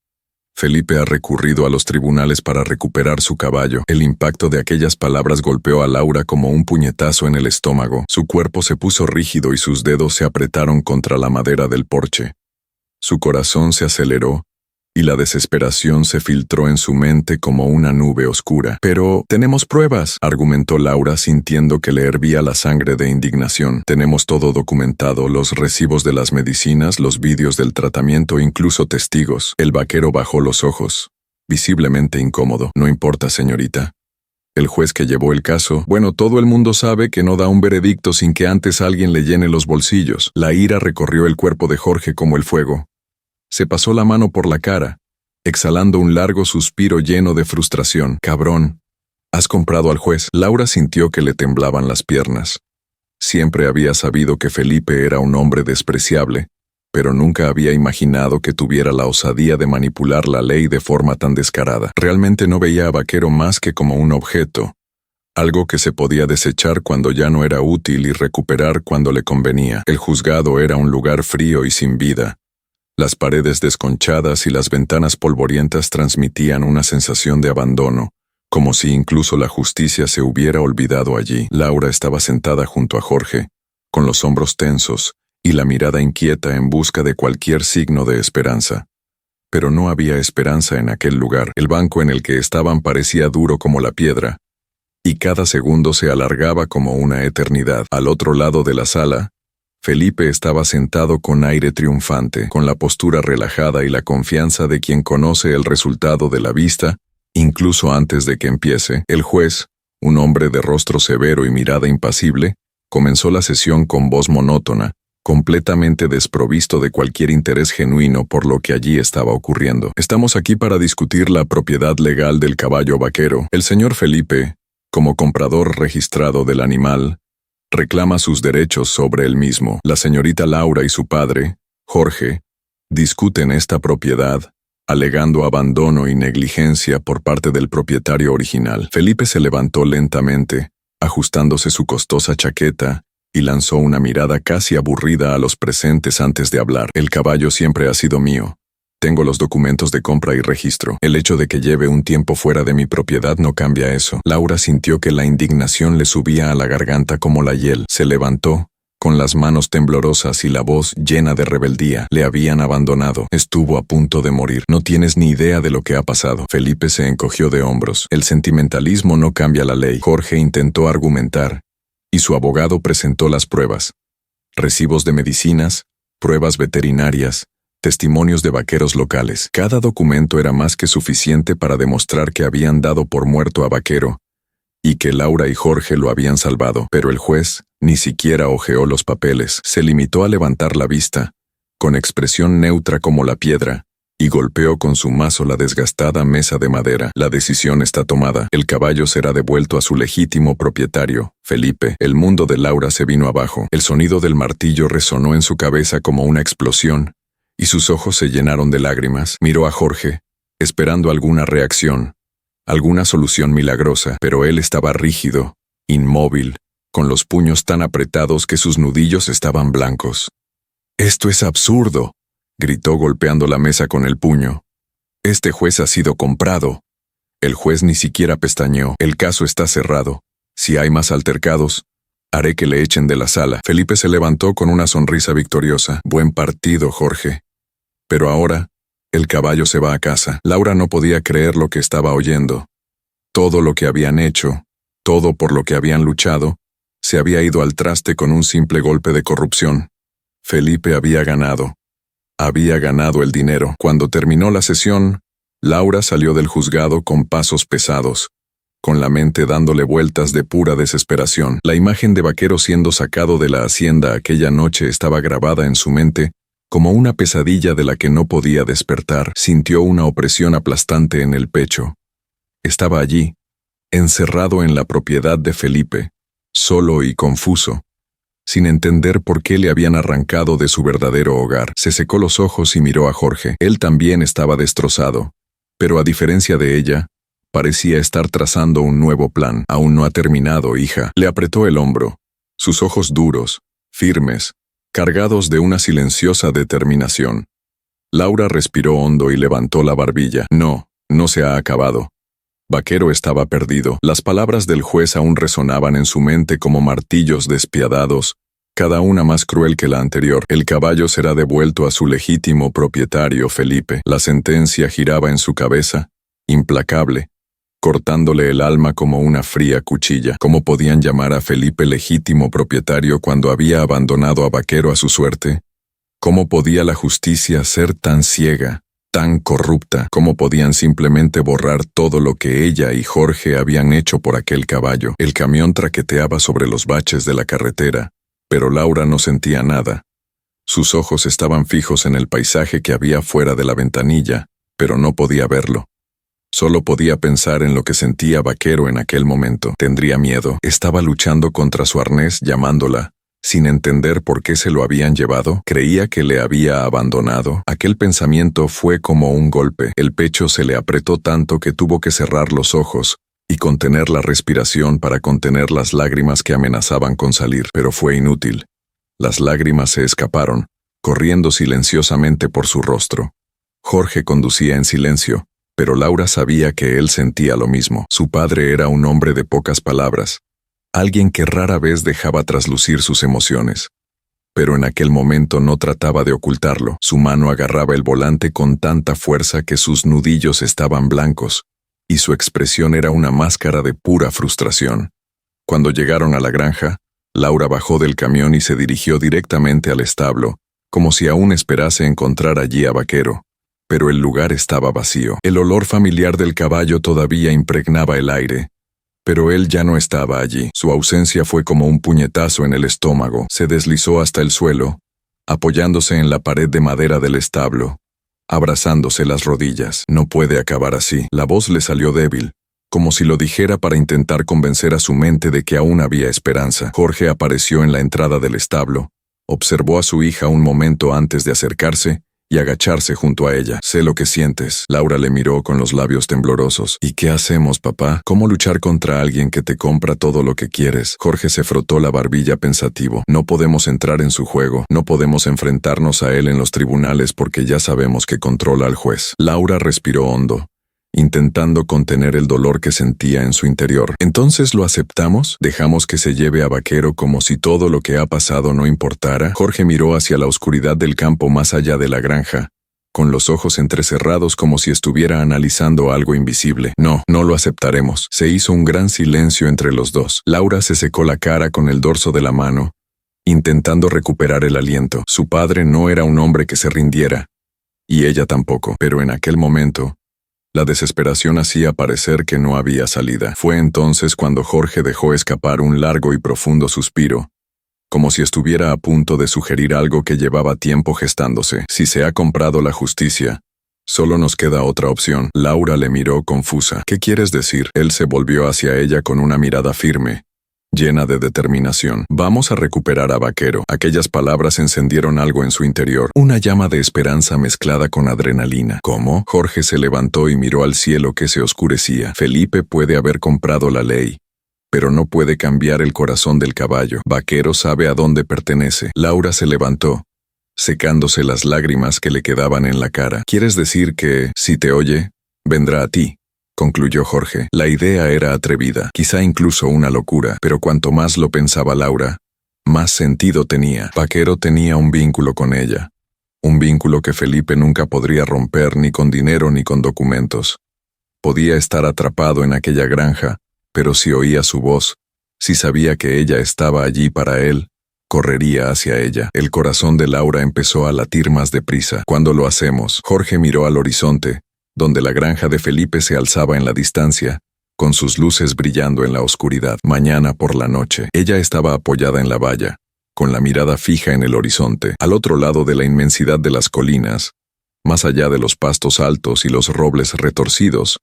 Felipe ha recurrido a los tribunales para recuperar su caballo». El impacto de aquellas palabras golpeó a Laura como un puñetazo en el estómago. Su cuerpo se puso rígido y sus dedos se apretaron contra la madera del porche. Su corazón se aceleró, y la desesperación se filtró en su mente como una nube oscura. «Pero tenemos pruebas», argumentó Laura sintiendo que le hervía la sangre de indignación. «Tenemos todo documentado, los recibos de las medicinas, los vídeos del tratamiento, incluso testigos». El vaquero bajó los ojos, visiblemente incómodo. «No importa, señorita. El juez que llevó el caso, bueno, todo el mundo sabe que no da un veredicto sin que antes alguien le llene los bolsillos». La ira recorrió el cuerpo de Jorge como el fuego. Se pasó la mano por la cara, exhalando un largo suspiro lleno de frustración. «Cabrón, has comprado al juez». Laura sintió que le temblaban las piernas. Siempre había sabido que Felipe era un hombre despreciable, pero nunca había imaginado que tuviera la osadía de manipular la ley de forma tan descarada. Realmente no veía a Vaquero más que como un objeto, algo que se podía desechar cuando ya no era útil y recuperar cuando le convenía. El juzgado era un lugar frío y sin vida. Las paredes desconchadas y las ventanas polvorientas transmitían una sensación de abandono, como si incluso la justicia se hubiera olvidado allí. Laura estaba sentada junto a Jorge, con los hombros tensos y la mirada inquieta en busca de cualquier signo de esperanza. Pero no había esperanza en aquel lugar. El banco en el que estaban parecía duro como la piedra, y cada segundo se alargaba como una eternidad. Al otro lado de la sala, Felipe estaba sentado con aire triunfante, con la postura relajada y la confianza de quien conoce el resultado de la vista, incluso antes de que empiece. El juez, un hombre de rostro severo y mirada impasible, comenzó la sesión con voz monótona, completamente desprovisto de cualquier interés genuino por lo que allí estaba ocurriendo. «Estamos aquí para discutir la propiedad legal del caballo vaquero. El señor Felipe, como comprador registrado del animal, reclama sus derechos sobre el mismo. La señorita Laura y su padre, Jorge, discuten esta propiedad, alegando abandono y negligencia por parte del propietario original». Felipe se levantó lentamente, ajustándose su costosa chaqueta, y lanzó una mirada casi aburrida a los presentes antes de hablar. «El caballo siempre ha sido mío. Tengo los documentos de compra y registro. El hecho de que lleve un tiempo fuera de mi propiedad no cambia eso». Laura sintió que la indignación le subía a la garganta como la hiel. Se levantó, con las manos temblorosas y la voz llena de rebeldía. Le habían abandonado. Estuvo a punto de morir. No tienes ni idea de lo que ha pasado. Felipe se encogió de hombros. El sentimentalismo no cambia la ley. Jorge intentó argumentar, y su abogado presentó las pruebas. Recibos de medicinas, pruebas veterinarias, testimonios de vaqueros locales. Cada documento era más que suficiente para demostrar que habían dado por muerto a Vaquero, y que Laura y Jorge lo habían salvado. Pero el juez ni siquiera hojeó los papeles. Se limitó a levantar la vista, con expresión neutra como la piedra, y golpeó con su mazo la desgastada mesa de madera. La decisión está tomada. El caballo será devuelto a su legítimo propietario, Felipe. El mundo de Laura se vino abajo. El sonido del martillo resonó en su cabeza como una explosión, y sus ojos se llenaron de lágrimas. Miró a Jorge, esperando alguna reacción, alguna solución milagrosa, pero él estaba rígido, inmóvil, con los puños tan apretados que sus nudillos estaban blancos. «Esto es absurdo», gritó golpeando la mesa con el puño. «Este juez ha sido comprado». El juez ni siquiera pestañeó. «El caso está cerrado. Si hay más altercados, haré que le echen de la sala». Felipe se levantó con una sonrisa victoriosa. «Buen partido, Jorge. Pero ahora, el caballo se va a casa». Laura no podía creer lo que estaba oyendo. Todo lo que habían hecho, todo por lo que habían luchado, se había ido al traste con un simple golpe de corrupción. Felipe había ganado. Había ganado el dinero. Cuando terminó la sesión, Laura salió del juzgado con pasos pesados, con la mente dándole vueltas de pura desesperación. La imagen de Vaquero siendo sacado de la hacienda aquella noche estaba grabada en su mente como una pesadilla de la que no podía despertar. Sintió una opresión aplastante en el pecho. Estaba allí, encerrado en la propiedad de Felipe, solo y confuso, sin entender por qué le habían arrancado de su verdadero hogar. Se secó los ojos y miró a Jorge. Él también estaba destrozado, pero a diferencia de ella, parecía estar trazando un nuevo plan. «Aún no ha terminado, hija». Le apretó el hombro. Sus ojos duros, firmes, cargados de una silenciosa determinación. Laura respiró hondo y levantó la barbilla. «No, no se ha acabado». Vaquero estaba perdido. Las palabras del juez aún resonaban en su mente como martillos despiadados, cada una más cruel que la anterior. El caballo será devuelto a su legítimo propietario, Felipe. La sentencia giraba en su cabeza, implacable, cortándole el alma como una fría cuchilla. ¿Cómo podían llamar a Felipe legítimo propietario cuando había abandonado a Vaquero a su suerte? ¿Cómo podía la justicia ser tan ciega, tan corrupta? ¿Cómo podían simplemente borrar todo lo que ella y Jorge habían hecho por aquel caballo? El camión traqueteaba sobre los baches de la carretera, pero Laura no sentía nada. Sus ojos estaban fijos en el paisaje que había fuera de la ventanilla, pero no podía verlo. Solo podía pensar en lo que sentía Vaquero en aquel momento. Tendría miedo. Estaba luchando contra su arnés llamándola, sin entender por qué se lo habían llevado. Creía que le había abandonado. Aquel pensamiento fue como un golpe. El pecho se le apretó tanto que tuvo que cerrar los ojos y contener la respiración para contener las lágrimas que amenazaban con salir. Pero fue inútil. Las lágrimas se escaparon, corriendo silenciosamente por su rostro. Jorge conducía en silencio, pero Laura sabía que él sentía lo mismo. Su padre era un hombre de pocas palabras, alguien que rara vez dejaba traslucir sus emociones. Pero en aquel momento no trataba de ocultarlo. Su mano agarraba el volante con tanta fuerza que sus nudillos estaban blancos, y su expresión era una máscara de pura frustración. Cuando llegaron a la granja, Laura bajó del camión y se dirigió directamente al establo, como si aún esperase encontrar allí a Vaquero. Pero el lugar estaba vacío. El olor familiar del caballo todavía impregnaba el aire, pero él ya no estaba allí. Su ausencia fue como un puñetazo en el estómago. Se deslizó hasta el suelo, apoyándose en la pared de madera del establo, abrazándose las rodillas. No puede acabar así. La voz le salió débil, como si lo dijera para intentar convencer a su mente de que aún había esperanza. Jorge apareció en la entrada del establo, observó a su hija un momento antes de acercarse y agacharse junto a ella. «Sé lo que sientes». Laura le miró con los labios temblorosos. «¿Y qué hacemos, papá? ¿Cómo luchar contra alguien que te compra todo lo que quieres?» Jorge se frotó la barbilla pensativo. «No podemos entrar en su juego. No podemos enfrentarnos a él en los tribunales porque ya sabemos que controla al juez». Laura respiró hondo, intentando contener el dolor que sentía en su interior. ¿Entonces lo aceptamos? ¿Dejamos que se lleve a Vaquero como si todo lo que ha pasado no importara? Jorge miró hacia la oscuridad del campo más allá de la granja, con los ojos entrecerrados como si estuviera analizando algo invisible. No, no lo aceptaremos. Se hizo un gran silencio entre los dos. Laura se secó la cara con el dorso de la mano, intentando recuperar el aliento. Su padre no era un hombre que se rindiera, y ella tampoco. Pero en aquel momento, la desesperación hacía parecer que no había salida. Fue entonces cuando Jorge dejó escapar un largo y profundo suspiro, como si estuviera a punto de sugerir algo que llevaba tiempo gestándose. Si se ha comprado la justicia, solo nos queda otra opción. Laura le miró confusa. ¿Qué quieres decir? Él se volvió hacia ella con una mirada firme, llena de determinación. Vamos a recuperar a Vaquero. Aquellas palabras encendieron algo en su interior, una llama de esperanza mezclada con adrenalina. ¿Cómo? Jorge se levantó y miró al cielo que se oscurecía. Felipe puede haber comprado la ley, pero no puede cambiar el corazón del caballo. Vaquero sabe a dónde pertenece. Laura se levantó, secándose las lágrimas que le quedaban en la cara. ¿Quieres decir que, si te oye, vendrá a ti?, concluyó Jorge. La idea era atrevida, quizá incluso una locura, pero cuanto más lo pensaba Laura, más sentido tenía. Vaquero tenía un vínculo con ella, un vínculo que Felipe nunca podría romper ni con dinero ni con documentos. Podía estar atrapado en aquella granja, pero si oía su voz, si sabía que ella estaba allí para él, correría hacia ella. El corazón de Laura empezó a latir más deprisa. ¿Cuándo lo hacemos? Jorge miró al horizonte, donde la granja de Felipe se alzaba en la distancia, con sus luces brillando en la oscuridad. Mañana por la noche. Ella estaba apoyada en la valla, con la mirada fija en el horizonte. Al otro lado de la inmensidad de las colinas, más allá de los pastos altos y los robles retorcidos,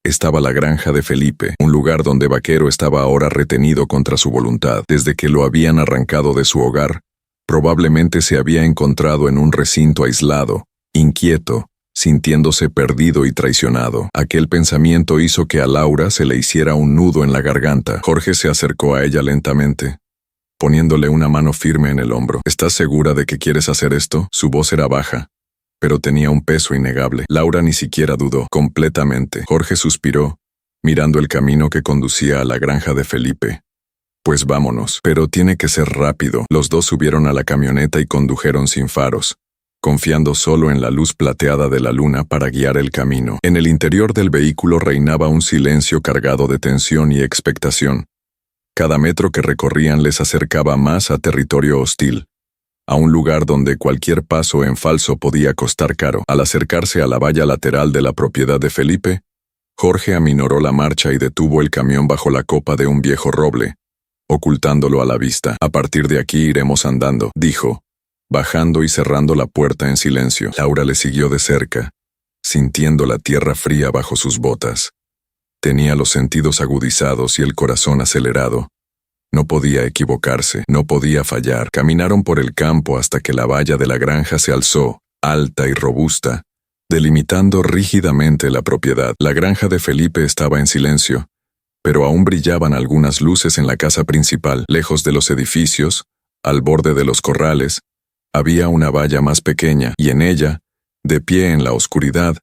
estaba la granja de Felipe, un lugar donde Vaquero estaba ahora retenido contra su voluntad. Desde que lo habían arrancado de su hogar, probablemente se había encontrado en un recinto aislado, inquieto, sintiéndose perdido y traicionado. Aquel pensamiento hizo que a Laura se le hiciera un nudo en la garganta. Jorge se acercó a ella lentamente, poniéndole una mano firme en el hombro. ¿Estás segura de que quieres hacer esto? Su voz era baja, pero tenía un peso innegable. Laura ni siquiera dudó. Completamente. Jorge suspiró, mirando el camino que conducía a la granja de Felipe. Pues vámonos. Pero tiene que ser rápido. Los dos subieron a la camioneta y condujeron sin faros, confiando solo en la luz plateada de la luna para guiar el camino. En el interior del vehículo reinaba un silencio cargado de tensión y expectación. Cada metro que recorrían les acercaba más a territorio hostil, a un lugar donde cualquier paso en falso podía costar caro. Al acercarse a la valla lateral de la propiedad de Felipe, Jorge aminoró la marcha y detuvo el camión bajo la copa de un viejo roble, ocultándolo a la vista. A partir de aquí iremos andando, dijo, bajando y cerrando la puerta en silencio. Laura le siguió de cerca, sintiendo la tierra fría bajo sus botas. Tenía los sentidos agudizados y el corazón acelerado. No podía equivocarse, no podía fallar. Caminaron por el campo hasta que la valla de la granja se alzó, alta y robusta, delimitando rígidamente la propiedad. La granja de Felipe estaba en silencio, pero aún brillaban algunas luces en la casa principal. Lejos de los edificios, al borde de los corrales, había una valla más pequeña, y en ella, de pie en la oscuridad,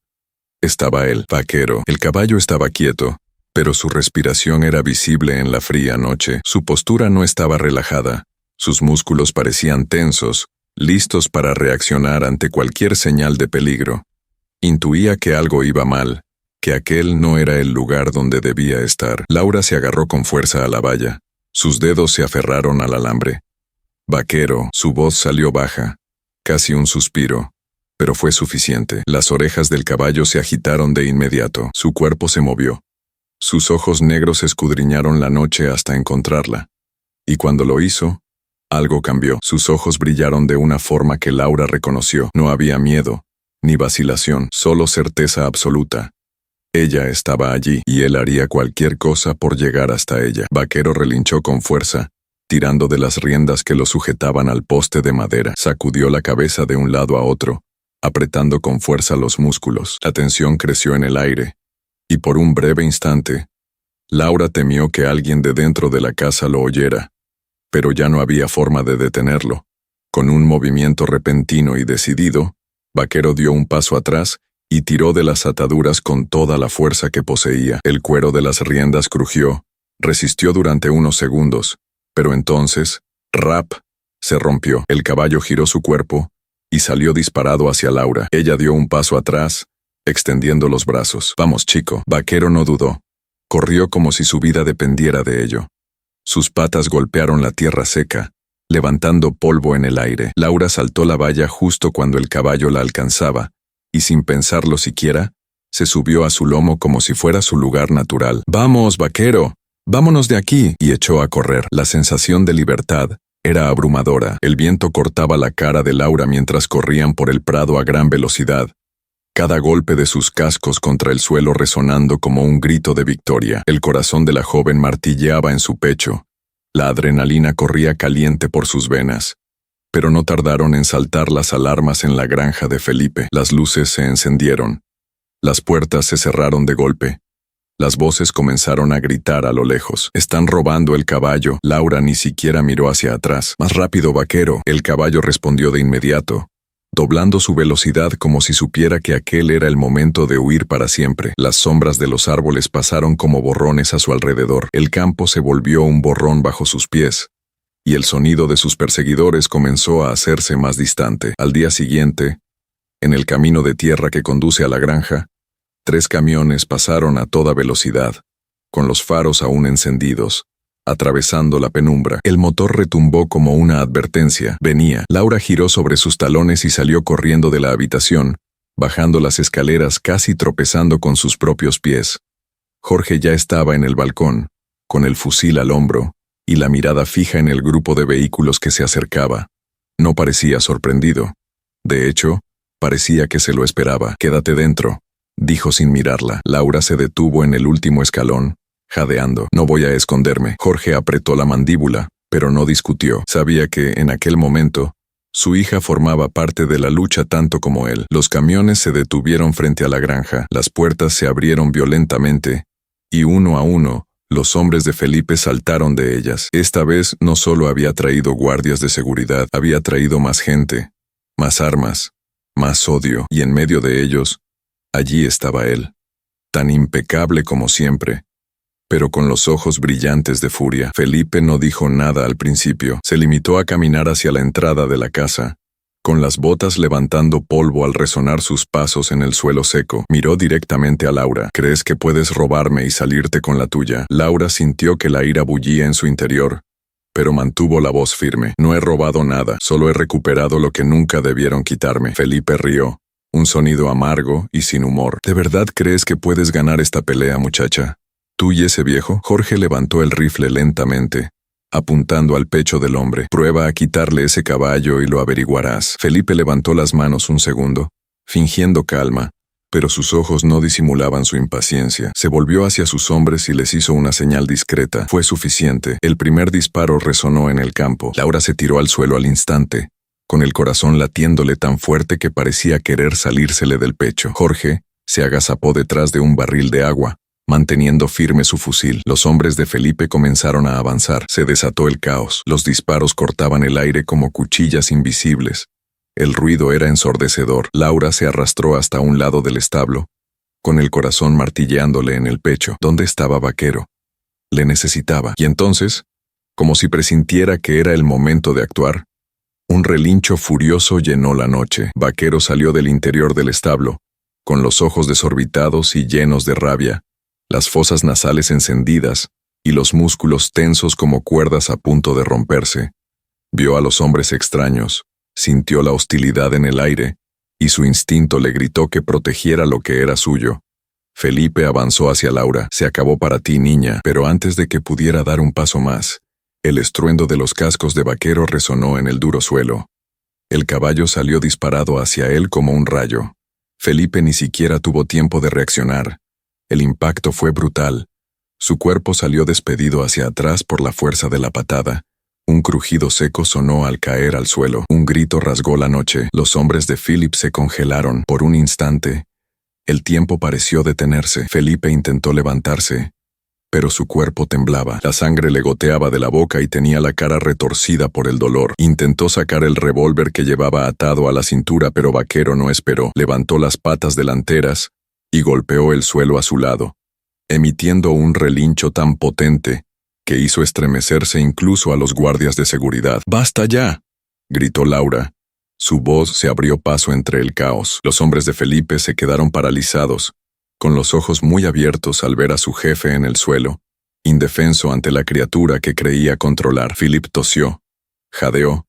estaba él, Vaquero. El caballo estaba quieto, pero su respiración era visible en la fría noche. Su postura no estaba relajada. Sus músculos parecían tensos, listos para reaccionar ante cualquier señal de peligro. Intuía que algo iba mal, que aquel no era el lugar donde debía estar. Laura se agarró con fuerza a la valla. Sus dedos se aferraron al alambre. Vaquero, su voz salió baja, casi un suspiro, pero fue suficiente. Las orejas del caballo se agitaron de inmediato. Su cuerpo se movió. Sus ojos negros escudriñaron la noche hasta encontrarla. Y cuando lo hizo, algo cambió. Sus ojos brillaron de una forma que Laura reconoció. No había miedo, ni vacilación, solo certeza absoluta. Ella estaba allí, y él haría cualquier cosa por llegar hasta ella. Vaquero relinchó con fuerza, tirando de las riendas que lo sujetaban al poste de madera. Sacudió la cabeza de un lado a otro, apretando con fuerza los músculos. La tensión creció en el aire, y por un breve instante, Laura temió que alguien de dentro de la casa lo oyera, pero ya no había forma de detenerlo. Con un movimiento repentino y decidido, Vaquero dio un paso atrás y tiró de las ataduras con toda la fuerza que poseía. El cuero de las riendas crujió, resistió durante unos segundos, pero entonces, ¡rap!, se rompió. El caballo giró su cuerpo y salió disparado hacia Laura. Ella dio un paso atrás, extendiendo los brazos. «Vamos, chico». Vaquero no dudó. Corrió como si su vida dependiera de ello. Sus patas golpearon la tierra seca, levantando polvo en el aire. Laura saltó la valla justo cuando el caballo la alcanzaba, y sin pensarlo siquiera, se subió a su lomo como si fuera su lugar natural. «¡Vamos, vaquero! ¡Vámonos de aquí!» y echó a correr. La sensación de libertad era abrumadora. El viento cortaba la cara de Laura mientras corrían por el prado a gran velocidad, cada golpe de sus cascos contra el suelo resonando como un grito de victoria. El corazón de la joven martilleaba en su pecho. La adrenalina corría caliente por sus venas. Pero no tardaron en saltar las alarmas en la granja de Felipe. Las luces se encendieron. Las puertas se cerraron de golpe. Las voces comenzaron a gritar a lo lejos. «Están robando el caballo». Laura ni siquiera miró hacia atrás. «Más rápido, vaquero». El caballo respondió de inmediato, doblando su velocidad como si supiera que aquel era el momento de huir para siempre. Las sombras de los árboles pasaron como borrones a su alrededor. El campo se volvió un borrón bajo sus pies, y el sonido de sus perseguidores comenzó a hacerse más distante. Al día siguiente, en el camino de tierra que conduce a la granja, 3 camiones pasaron a toda velocidad, con los faros aún encendidos, atravesando la penumbra. El motor retumbó como una advertencia. Venía. Laura giró sobre sus talones y salió corriendo de la habitación, bajando las escaleras casi tropezando con sus propios pies. Jorge ya estaba en el balcón, con el fusil al hombro, y la mirada fija en el grupo de vehículos que se acercaba. No parecía sorprendido. De hecho, parecía que se lo esperaba. «Quédate dentro», dijo sin mirarla. Laura se detuvo en el último escalón, jadeando. «No voy a esconderme». Jorge apretó la mandíbula, pero no discutió. Sabía que, en aquel momento, su hija formaba parte de la lucha tanto como él. Los camiones se detuvieron frente a la granja. Las puertas se abrieron violentamente, y uno a uno, los hombres de Felipe saltaron de ellas. Esta vez no solo había traído guardias de seguridad, había traído más gente, más armas, más odio, y en medio de ellos, allí estaba él, tan impecable como siempre, pero con los ojos brillantes de furia. Felipe no dijo nada al principio. Se limitó a caminar hacia la entrada de la casa, con las botas levantando polvo al resonar sus pasos en el suelo seco. Miró directamente a Laura. «¿Crees que puedes robarme y salirte con la tuya?» Laura sintió que la ira bullía en su interior, pero mantuvo la voz firme. «No he robado nada, solo he recuperado lo que nunca debieron quitarme». Felipe rió, un sonido amargo y sin humor. «¿De verdad crees que puedes ganar esta pelea, muchacha? ¿Tú y ese viejo?» Jorge levantó el rifle lentamente, apuntando al pecho del hombre. «Prueba a quitarle ese caballo y lo averiguarás». Felipe levantó las manos un segundo, fingiendo calma, pero sus ojos no disimulaban su impaciencia. Se volvió hacia sus hombres y les hizo una señal discreta. Fue suficiente. El primer disparo resonó en el campo. Laura se tiró al suelo al instante, con el corazón latiéndole tan fuerte que parecía querer salírsele del pecho. Jorge se agazapó detrás de un barril de agua, manteniendo firme su fusil. Los hombres de Felipe comenzaron a avanzar. Se desató el caos. Los disparos cortaban el aire como cuchillas invisibles. El ruido era ensordecedor. Laura se arrastró hasta un lado del establo, con el corazón martilleándole en el pecho. ¿Dónde estaba Vaquero? Le necesitaba. Y entonces, como si presintiera que era el momento de actuar, un relincho furioso llenó la noche. Vaquero salió del interior del establo, con los ojos desorbitados y llenos de rabia, las fosas nasales encendidas y los músculos tensos como cuerdas a punto de romperse. Vio a los hombres extraños, sintió la hostilidad en el aire, y su instinto le gritó que protegiera lo que era suyo. Felipe avanzó hacia Laura. «Se acabó para ti, niña». Pero antes de que pudiera dar un paso más, el estruendo de los cascos de Vaquero resonó en el duro suelo. El caballo salió disparado hacia él como un rayo. Felipe ni siquiera tuvo tiempo de reaccionar. El impacto fue brutal. Su cuerpo salió despedido hacia atrás por la fuerza de la patada. Un crujido seco sonó al caer al suelo. Un grito rasgó la noche. Los hombres de Philip se congelaron. Por un instante, el tiempo pareció detenerse. Felipe intentó levantarse, pero su cuerpo temblaba. La sangre le goteaba de la boca y tenía la cara retorcida por el dolor. Intentó sacar el revólver que llevaba atado a la cintura, pero Vaquero no esperó. Levantó las patas delanteras y golpeó el suelo a su lado, emitiendo un relincho tan potente que hizo estremecerse incluso a los guardias de seguridad. «¡Basta ya!», gritó Laura. Su voz se abrió paso entre el caos. Los hombres de Felipe se quedaron paralizados, con los ojos muy abiertos al ver a su jefe en el suelo, indefenso ante la criatura que creía controlar. Philip tosió, jadeó,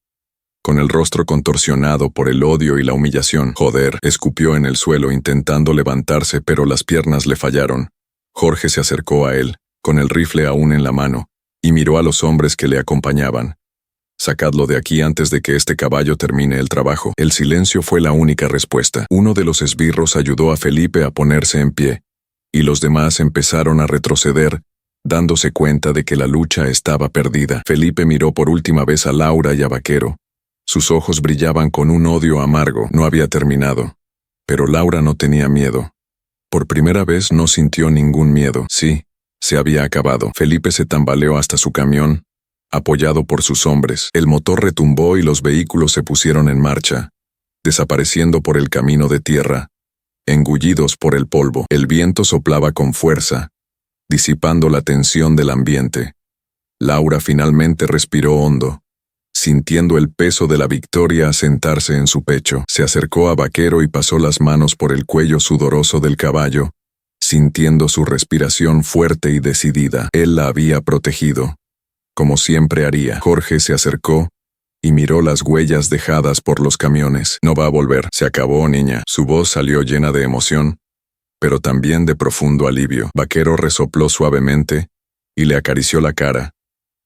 con el rostro contorsionado por el odio y la humillación. «Joder», escupió en el suelo intentando levantarse, pero las piernas le fallaron. Jorge se acercó a él, con el rifle aún en la mano, y miró a los hombres que le acompañaban. «Sacadlo de aquí antes de que este caballo termine el trabajo». El silencio fue la única respuesta. Uno de los esbirros ayudó a Felipe a ponerse en pie, y los demás empezaron a retroceder, dándose cuenta de que la lucha estaba perdida. Felipe miró por última vez a Laura y a Vaquero. Sus ojos brillaban con un odio amargo. No había terminado. Pero Laura no tenía miedo. Por primera vez no sintió ningún miedo. Sí, se había acabado. Felipe se tambaleó hasta su camión, apoyado por sus hombres. El motor retumbó y los vehículos se pusieron en marcha, desapareciendo por el camino de tierra, engullidos por el polvo. El viento soplaba con fuerza, disipando la tensión del ambiente. Laura finalmente respiró hondo, sintiendo el peso de la victoria asentarse en su pecho. Se acercó a Vaquero y pasó las manos por el cuello sudoroso del caballo, sintiendo su respiración fuerte y decidida. Él la había protegido, como siempre haría. Jorge se acercó y miró las huellas dejadas por los camiones. «No va a volver. Se acabó, niña». Su voz salió llena de emoción, pero también de profundo alivio. Vaquero resopló suavemente y le acarició la cara,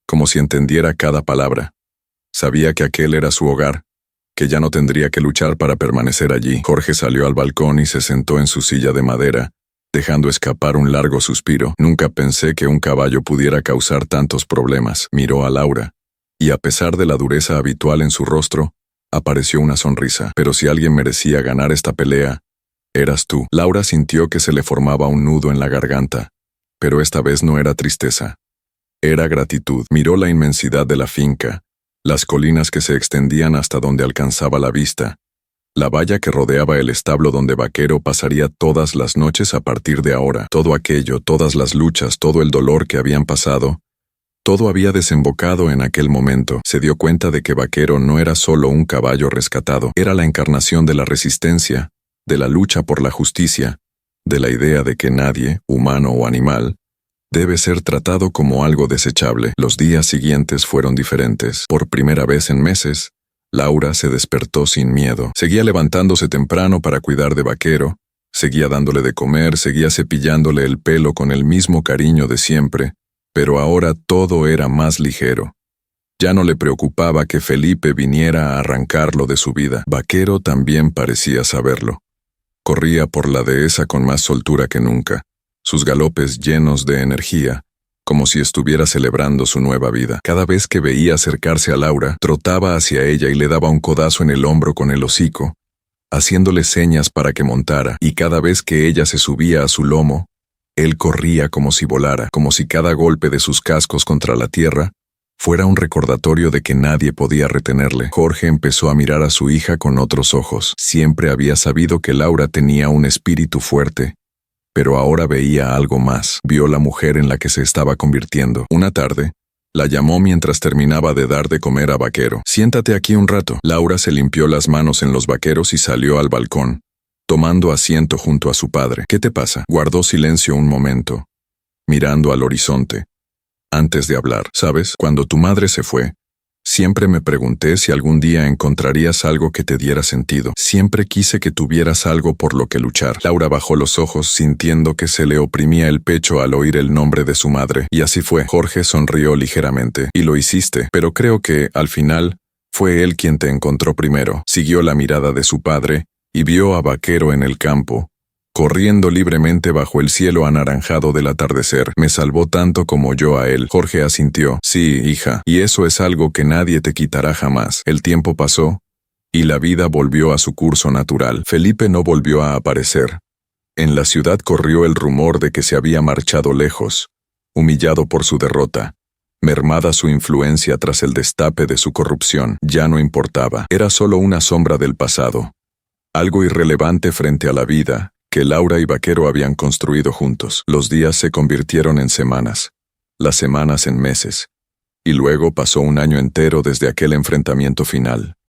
como si entendiera cada palabra. Sabía que aquel era su hogar, que ya no tendría que luchar para permanecer allí. Jorge salió al balcón y se sentó en su silla de madera, dejando escapar un largo suspiro. «Nunca pensé que un caballo pudiera causar tantos problemas». Miró a Laura, y a pesar de la dureza habitual en su rostro, apareció una sonrisa. «Pero si alguien merecía ganar esta pelea, eras tú». Laura sintió que se le formaba un nudo en la garganta, pero esta vez no era tristeza. Era gratitud. Miró la inmensidad de la finca, las colinas que se extendían hasta donde alcanzaba la vista, la valla que rodeaba el establo donde Vaquero pasaría todas las noches a partir de ahora. Todo aquello, todas las luchas, todo el dolor que habían pasado, todo había desembocado en aquel momento. Se dio cuenta de que Vaquero no era solo un caballo rescatado, era la encarnación de la resistencia, de la lucha por la justicia, de la idea de que nadie, humano o animal, debe ser tratado como algo desechable. Los días siguientes fueron diferentes. Por primera vez en meses, Laura se despertó sin miedo. Seguía levantándose temprano para cuidar de Vaquero, seguía dándole de comer, seguía cepillándole el pelo con el mismo cariño de siempre, pero ahora todo era más ligero. Ya no le preocupaba que Felipe viniera a arrancarlo de su vida. Vaquero también parecía saberlo. Corría por la dehesa con más soltura que nunca, sus galopes llenos de energía, como si estuviera celebrando su nueva vida. Cada vez que veía acercarse a Laura, trotaba hacia ella y le daba un codazo en el hombro con el hocico, haciéndole señas para que montara, y cada vez que ella se subía a su lomo, él corría como si volara, como si cada golpe de sus cascos contra la tierra fuera un recordatorio de que nadie podía retenerle. Jorge empezó a mirar a su hija con otros ojos. Siempre había sabido que Laura tenía un espíritu fuerte, pero ahora veía algo más. Vio la mujer en la que se estaba convirtiendo. Una tarde, la llamó mientras terminaba de dar de comer a Vaquero. «Siéntate aquí un rato». Laura se limpió las manos en los vaqueros y salió al balcón, tomando asiento junto a su padre. «¿Qué te pasa?». Guardó silencio un momento, mirando al horizonte, antes de hablar. «¿Sabes? Cuando tu madre se fue, siempre me pregunté si algún día encontrarías algo que te diera sentido. Siempre quise que tuvieras algo por lo que luchar». Laura bajó los ojos sintiendo que se le oprimía el pecho al oír el nombre de su madre. «Y así fue». Jorge sonrió ligeramente. «Y lo hiciste, pero creo que, al final, fue él quien te encontró primero». Siguió la mirada de su padre y vio a Vaquero en el campo, corriendo libremente bajo el cielo anaranjado del atardecer. «Me salvó tanto como yo a él». Jorge asintió. «Sí, hija, y eso es algo que nadie te quitará jamás». El tiempo pasó, y la vida volvió a su curso natural. Felipe no volvió a aparecer. En la ciudad corrió el rumor de que se había marchado lejos, humillado por su derrota, mermada su influencia tras el destape de su corrupción, ya no importaba. Era solo una sombra del pasado, algo irrelevante frente a la vida que Laura y Vaquero habían construido juntos. Los días se convirtieron en semanas, las semanas en meses, y luego pasó un año entero desde aquel enfrentamiento final.